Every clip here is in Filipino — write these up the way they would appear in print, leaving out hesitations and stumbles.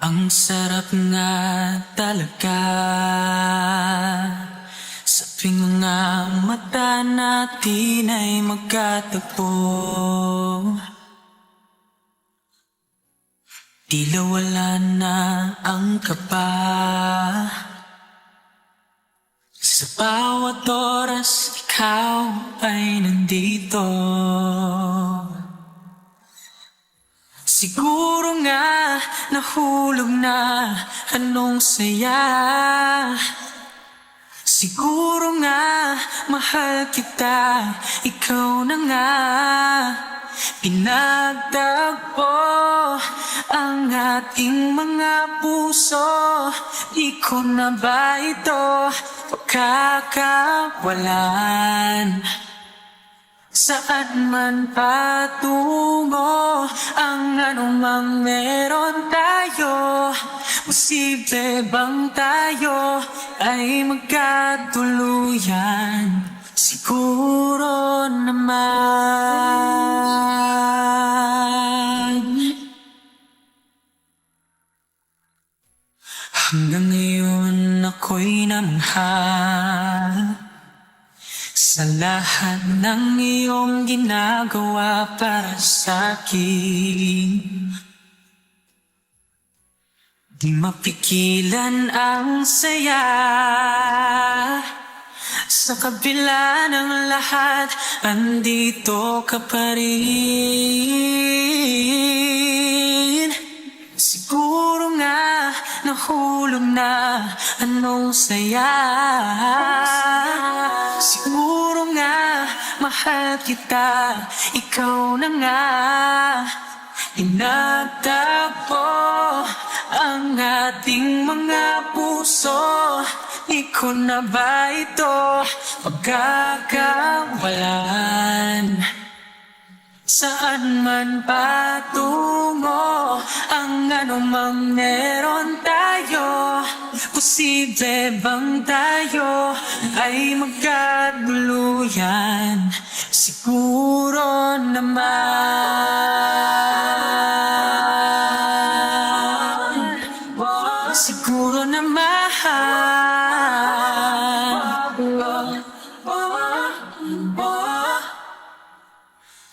Ang sarap nga talaga sa tuwing mga mata natin ay magkatagpo. Tila wala na ang kaba sa bawat oras ikaw ay nandito. Siguro nga nahulog na anong saya. Siguro nga mahal kita, ikaw na nga. Pinagtagpo ang ating mga puso. Di ko na ba ito pagkakawalan? Saan man patungo ang anumang meron tayo, posible bang tayo ay magkatuluyan? Siguro naman. Hanggang ngayon ako'y namangha sa lahat ng iyong ginagawa para sa'kin. Di mapigilan ang saya. Sa kabila ng lahat, andito ka pa rin. Siguro nga nahulog na anong saya. Siguro nga mahal kita, ikaw na nga. Pinagtagpo ang ating mga puso. Di ko na ba ito pagkakawalan? Saan man patungo ang anumang meron tayo, posible bang tayo ay magkatuluyan? Siguro naman. Siguro naman.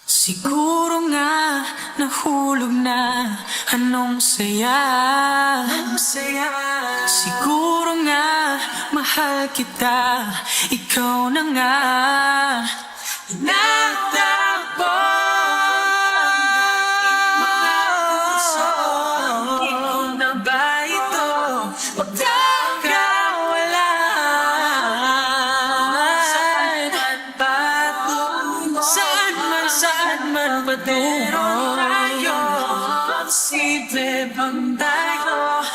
Siguro nga nahulog na anong saya. Siguro nga mahal kita, ikaw na nga. Nagtagpo mga puso. Ikaw na ba ito pagkakawalan? Saan man patungo tayo, posible bang tayo